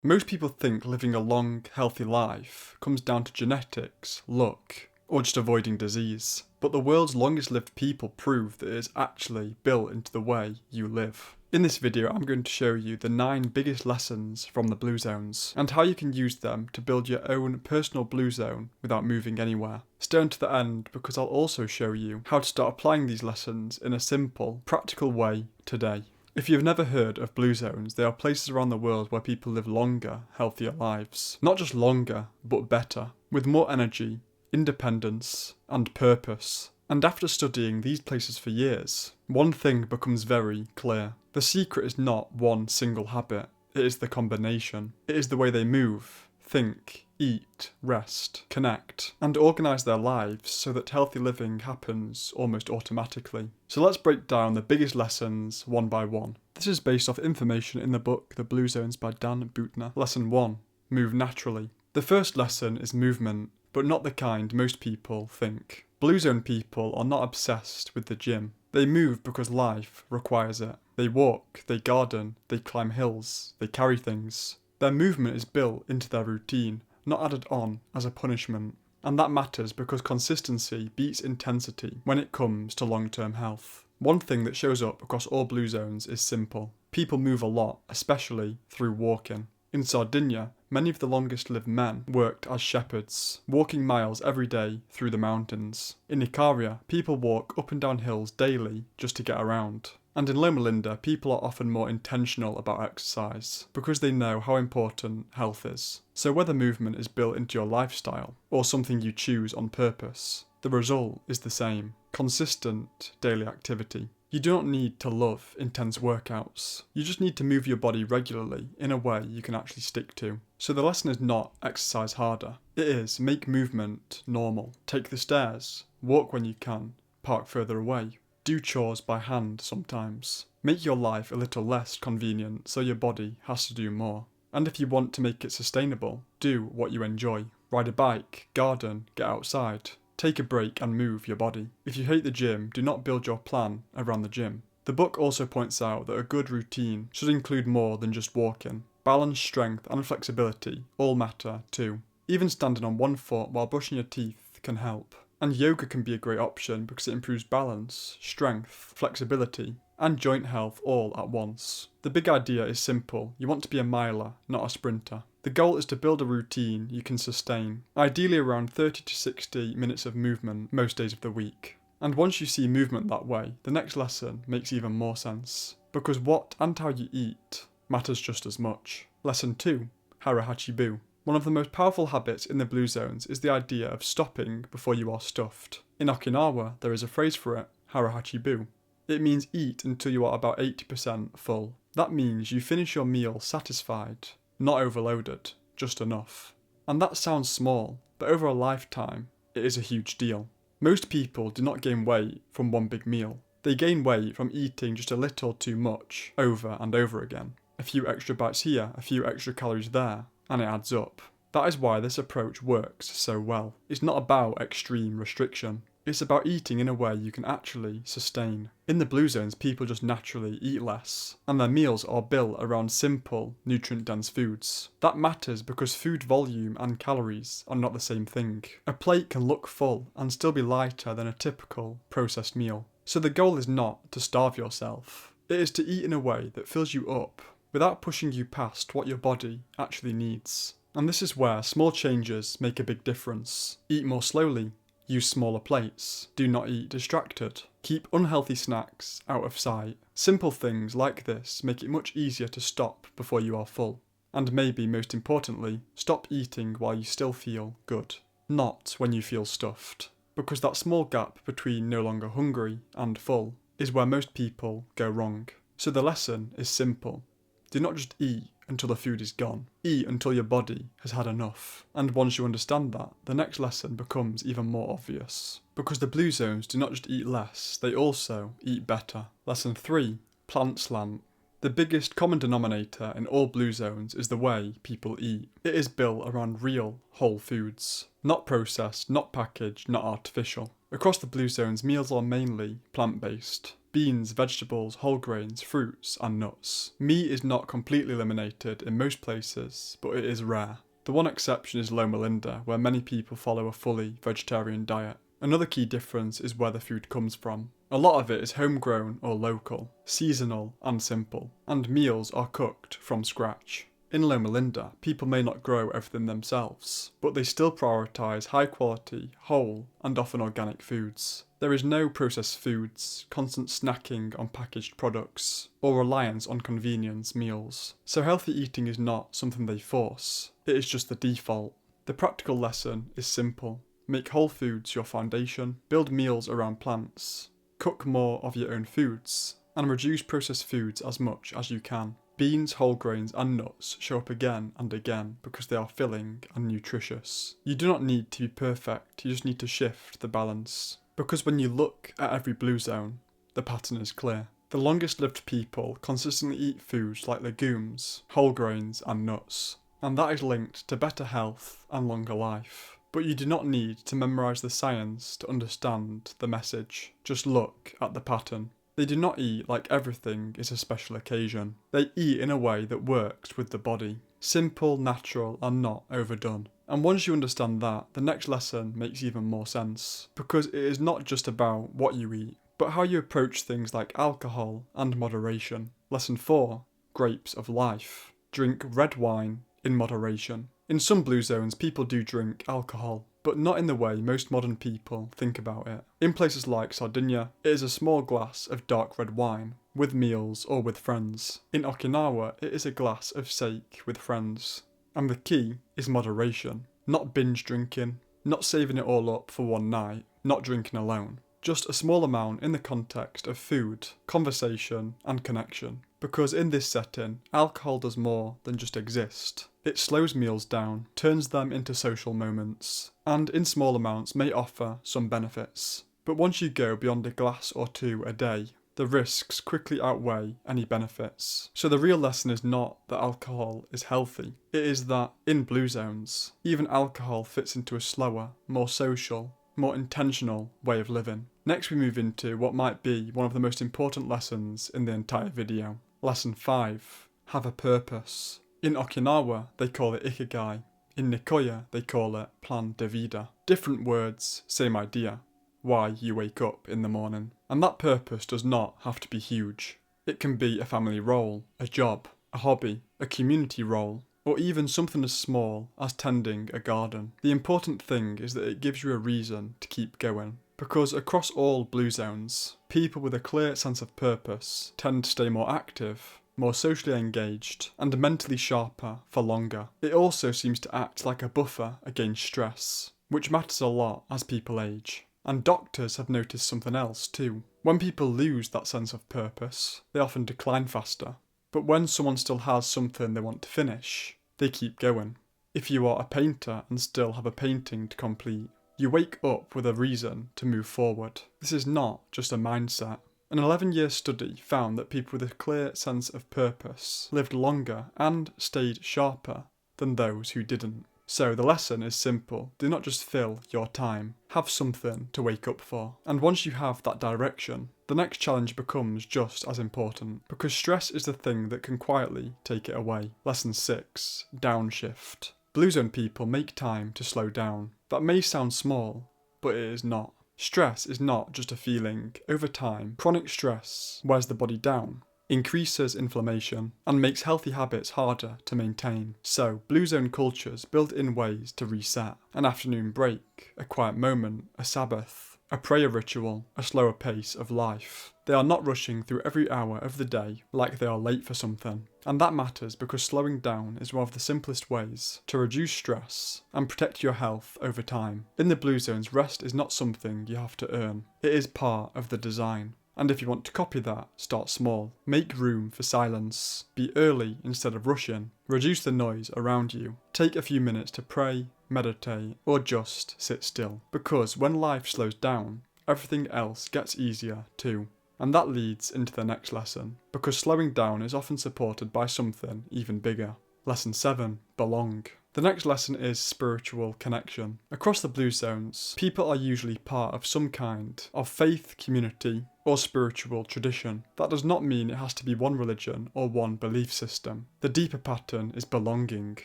Most people think living a long, healthy life comes down to genetics, luck, or just avoiding disease. But the world's longest lived people prove that it is actually built into the way you live. In this video, I'm going to show you the 9 biggest lessons from the blue zones, and how you can use them to build your own personal blue zone without moving anywhere. Stay on to the end because I'll also show you how to start applying these lessons in a simple, practical way today. If you've never heard of blue zones, they are places around the world where people live longer, healthier lives. Not just longer, but better, with more energy, independence, and purpose. And after studying these places for years, one thing becomes very clear. The secret is not one single habit, it is the combination. It is the way they move, think, eat, rest, connect, and organise their lives so that healthy living happens almost automatically. So let's break down the biggest lessons one by one. This is based off information in the book The Blue Zones by Dan Buettner. Lesson 1. Move naturally. The first lesson is movement, but not the kind most people think. Blue zone people are not obsessed with the gym. They move because life requires it. They walk, they garden, they climb hills, they carry things. Their movement is built into their routine, not added on as a punishment. And that matters because consistency beats intensity when it comes to long-term health. One thing that shows up across all blue zones is simple. People move a lot, especially through walking. In Sardinia, many of the longest lived men worked as shepherds, walking miles every day through the mountains. In Icaria, people walk up and down hills daily just to get around. And in Loma Linda, people are often more intentional about exercise because they know how important health is. So whether movement is built into your lifestyle or something you choose on purpose, the result is the same: consistent daily activity. You do not need to love intense workouts. You just need to move your body regularly in a way you can actually stick to. So the lesson is not exercise harder. It is make movement normal. Take the stairs, walk when you can, park further away. Do chores by hand sometimes. Make your life a little less convenient so your body has to do more. And if you want to make it sustainable, do what you enjoy. Ride a bike, garden, get outside. Take a break and move your body. If you hate the gym, do not build your plan around the gym. The book also points out that a good routine should include more than just walking. Balance, strength, and flexibility all matter too. Even standing on one foot while brushing your teeth can help. And yoga can be a great option because it improves balance, strength, flexibility, and joint health all at once. The big idea is simple. You want to be a miler, not a sprinter. The goal is to build a routine you can sustain, ideally around 30 to 60 minutes of movement most days of the week. And once you see movement that way, the next lesson makes even more sense, because what and how you eat matters just as much. Lesson 2. Hara, Hachi. One of the most powerful habits in the blue zones is the idea of stopping before you are stuffed. In Okinawa, there is a phrase for it, Hara, Hachi. It means eat until you are about 80% full. That means you finish your meal satisfied, not overloaded, just enough. And that sounds small, but over a lifetime, it is a huge deal. Most people do not gain weight from one big meal. They gain weight from eating just a little too much over and over again. A few extra bites here, a few extra calories there, and it adds up. That is why this approach works so well. It's not about extreme restriction. It's about eating in a way you can actually sustain. In the blue zones, people just naturally eat less, and their meals are built around simple, nutrient-dense foods. That matters because food volume and calories are not the same thing. A plate can look full and still be lighter than a typical processed meal. So the goal is not to starve yourself. It is to eat in a way that fills you up, without pushing you past what your body actually needs. And this is where small changes make a big difference. Eat more slowly. Use smaller plates. Do not eat distracted. Keep unhealthy snacks out of sight. Simple things like this make it much easier to stop before you are full. And maybe most importantly, stop eating while you still feel good. Not when you feel stuffed. Because that small gap between no longer hungry and full is where most people go wrong. So the lesson is simple. Do not just eat until the food is gone. Eat until your body has had enough. And once you understand that, the next lesson becomes even more obvious. Because the blue zones do not just eat less, they also eat better. Lesson 3. Plant Slant. The biggest common denominator in all blue zones is the way people eat. It is built around real, whole foods. Not processed, not packaged, not artificial. Across the blue zones, meals are mainly plant-based. Beans, vegetables, whole grains, fruits, and nuts. Meat is not completely eliminated in most places, but it is rare. The one exception is Loma Linda, where many people follow a fully vegetarian diet. Another key difference is where the food comes from. A lot of it is homegrown or local, seasonal and simple, and meals are cooked from scratch. In Loma Linda, people may not grow everything themselves, but they still prioritise high quality, whole, and often organic foods. There is no processed foods, constant snacking on packaged products, or reliance on convenience meals. So healthy eating is not something they force, it is just the default. The practical lesson is simple. Make whole foods your foundation, build meals around plants, cook more of your own foods, and reduce processed foods as much as you can. Beans, whole grains and nuts show up again and again because they are filling and nutritious. You do not need to be perfect, you just need to shift the balance. Because when you look at every blue zone, the pattern is clear. The longest lived people consistently eat foods like legumes, whole grains and nuts, and that is linked to better health and longer life. But you do not need to memorise the science to understand the message, just look at the pattern. They do not eat like everything is a special occasion. They eat in a way that works with the body. Simple, natural, and not overdone. And once you understand that, the next lesson makes even more sense. Because it is not just about what you eat, but how you approach things like alcohol and moderation. Lesson 4. Grapes of life. Drink red wine in moderation. In some blue zones, people do drink alcohol, but not in the way most modern people think about it. In places like Sardinia, it is a small glass of dark red wine, with meals or with friends. In Okinawa, it is a glass of sake with friends. And the key is moderation. Not binge drinking, not saving it all up for one night, not drinking alone. Just a small amount in the context of food, conversation, and connection. Because in this setting, alcohol does more than just exist. It slows meals down, turns them into social moments, and in small amounts may offer some benefits. But once you go beyond a glass or two a day, the risks quickly outweigh any benefits. So the real lesson is not that alcohol is healthy. It is that, in blue zones, even alcohol fits into a slower, more social, more intentional way of living. Next we move into what might be one of the most important lessons in the entire video. Lesson 5. Have a purpose. In Okinawa, they call it ikigai. In Nicoya, they call it plan de vida. Different words, same idea. Why you wake up in the morning. And that purpose does not have to be huge. It can be a family role, a job, a hobby, a community role, or even something as small as tending a garden. The important thing is that it gives you a reason to keep going. Because across all blue zones, people with a clear sense of purpose tend to stay more active, more socially engaged, and mentally sharper for longer. It also seems to act like a buffer against stress, which matters a lot as people age. And doctors have noticed something else too. When people lose that sense of purpose, they often decline faster. But when someone still has something they want to finish, they keep going. If you are a painter and still have a painting to complete, you wake up with a reason to move forward. This is not just a mindset. An 11-year study found that people with a clear sense of purpose lived longer and stayed sharper than those who didn't. So the lesson is simple. Do not just fill your time. Have something to wake up for. And once you have that direction, the next challenge becomes just as important. Because stress is the thing that can quietly take it away. Lesson 6. Downshift. Blue zone people make time to slow down. That may sound small, but it is not. Stress is not just a feeling. Over time, chronic stress wears the body down, increases inflammation, and makes healthy habits harder to maintain. So, blue zone cultures build in ways to reset. An afternoon break, a quiet moment, a Sabbath, a prayer ritual, a slower pace of life. They are not rushing through every hour of the day like they are late for something. And that matters because slowing down is one of the simplest ways to reduce stress and protect your health over time. In the blue zones, rest is not something you have to earn. It is part of the design. And if you want to copy that, start small. Make room for silence. Be early instead of rushing. Reduce the noise around you. Take a few minutes to pray, meditate, or just sit still. Because when life slows down, everything else gets easier too. And that leads into the next lesson, because slowing down is often supported by something even bigger. Lesson 7. Belong. The next lesson is spiritual connection. Across the blue zones, people are usually part of some kind of faith, community, or spiritual tradition. That does not mean it has to be one religion or one belief system. The deeper pattern is belonging.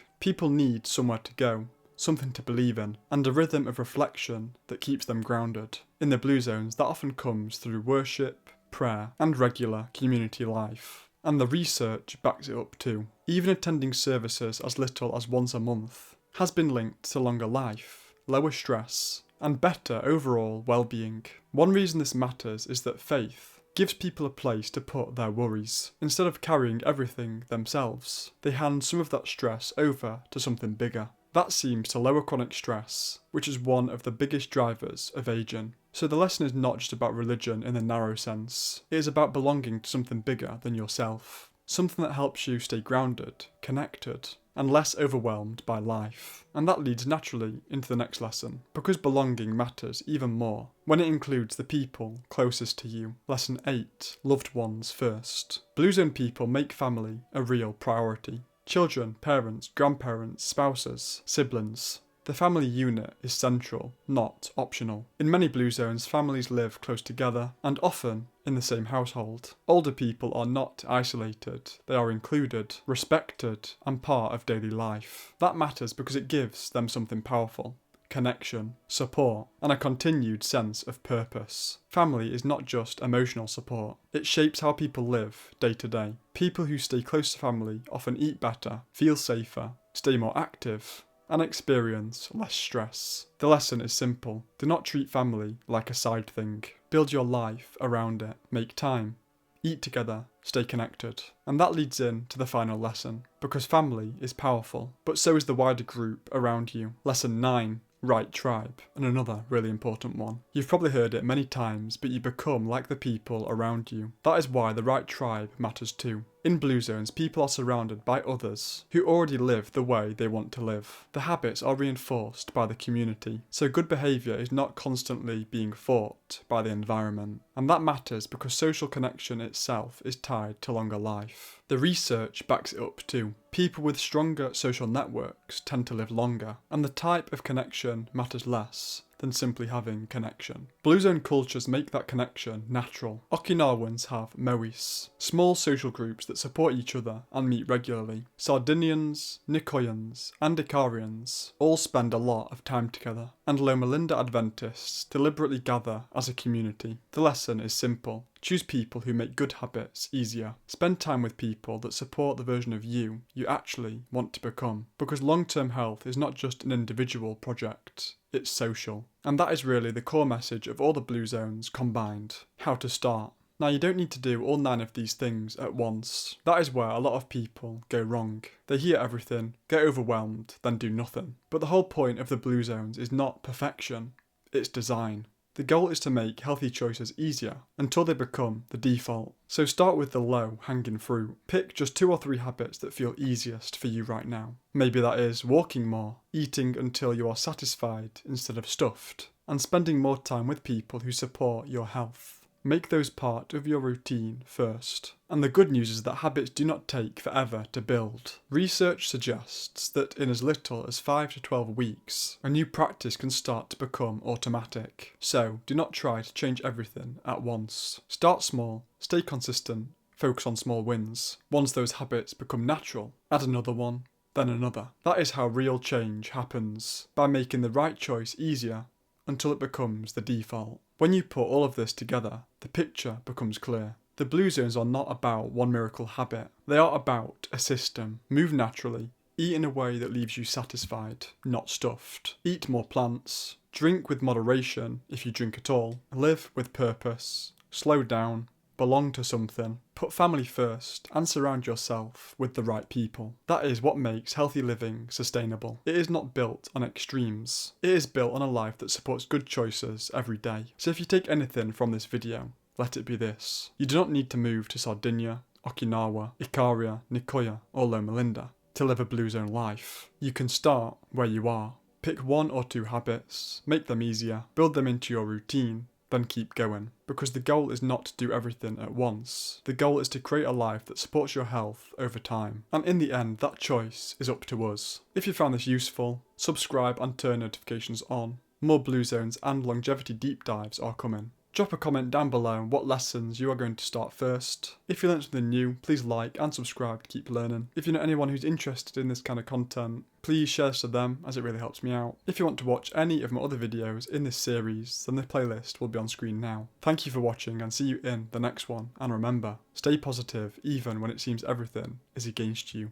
People need somewhere to go, something to believe in, and a rhythm of reflection that keeps them grounded. In the blue zones, that often comes through worship, prayer, and regular community life. And the research backs it up too. Even attending services as little as once a month has been linked to longer life, lower stress, and better overall well-being. One reason this matters is that faith gives people a place to put their worries. Instead of carrying everything themselves, they hand some of that stress over to something bigger. That seems to lower chronic stress, which is one of the biggest drivers of ageing. So the lesson is not just about religion in the narrow sense, it is about belonging to something bigger than yourself. Something that helps you stay grounded, connected, and less overwhelmed by life. And that leads naturally into the next lesson, because belonging matters even more when it includes the people closest to you. Lesson 8, loved ones first. Blue zone people make family a real priority. Children, parents, grandparents, spouses, siblings. The family unit is central, not optional. In many blue zones, families live close together and often in the same household. Older people are not isolated, they are included, respected, and part of daily life. That matters because it gives them something powerful. Connection, support, and a continued sense of purpose. Family is not just emotional support, it shapes how people live day to day. People who stay close to family often eat better, feel safer, stay more active, and experience less stress. The lesson is simple. Do not treat family like a side thing. Build your life around it. Make time. Eat together. Stay connected. And that leads in to the final lesson, because family is powerful, but so is the wider group around you. Lesson 9. Right tribe, and another really important one. You've probably heard it many times, but you become like the people around you. That is why the right tribe matters too. In blue zones, people are surrounded by others who already live the way they want to live. The habits are reinforced by the community, so good behaviour is not constantly being fought by the environment. And that matters because social connection itself is tied to longer life. The research backs it up too. People with stronger social networks tend to live longer, and the type of connection matters less than simply having connection. Blue zone cultures make that connection natural. Okinawans have mois, small social groups that support each other and meet regularly. Sardinians, Nicoyans, and Icarians all spend a lot of time together, and Loma Linda Adventists deliberately gather as a community. The lesson is simple. Choose people who make good habits easier. Spend time with people that support the version of you actually want to become. Because long-term health is not just an individual project, it's social. And that is really the core message of all the blue zones combined. How to start. Now you don't need to do all 9 of these things at once. That is where a lot of people go wrong. They hear everything, get overwhelmed, then do nothing. But the whole point of the blue zones is not perfection, it's design. The goal is to make healthy choices easier until they become the default. So start with the low-hanging fruit. Pick just 2 or 3 habits that feel easiest for you right now. Maybe that is walking more, eating until you are satisfied instead of stuffed, and spending more time with people who support your health. Make those part of your routine first. And the good news is that habits do not take forever to build. Research suggests that in as little as 5 to 12 weeks, a new practice can start to become automatic. So, do not try to change everything at once. Start small, stay consistent, focus on small wins. Once those habits become natural, add another one, then another. That is how real change happens, by making the right choice easier until it becomes the default. When you put all of this together, the picture becomes clear. The blue zones are not about one miracle habit. They are about a system. Move naturally. Eat in a way that leaves you satisfied, not stuffed. Eat more plants. Drink with moderation, if you drink at all. Live with purpose. Slow down. Belong to something. Put family first and surround yourself with the right people. That is what makes healthy living sustainable. It is not built on extremes. It is built on a life that supports good choices every day. So if you take anything from this video, let it be this. You do not need to move to Sardinia, Okinawa, Ikaria, Nicoya, or Loma Linda to live a blue zone life. You can start where you are. Pick 1 or 2 habits, make them easier, build them into your routine, then keep going. Because the goal is not to do everything at once. The goal is to create a life that supports your health over time. And in the end, that choice is up to us. If you found this useful, subscribe and turn notifications on. More Blue Zones and longevity deep dives are coming. Drop a comment down below on what lessons you are going to start first. If you learned something new, please like and subscribe to keep learning. If you know anyone who's interested in this kind of content, please share this to them as it really helps me out. If you want to watch any of my other videos in this series, then the playlist will be on screen now. Thank you for watching and see you in the next one. And remember, stay positive even when it seems everything is against you.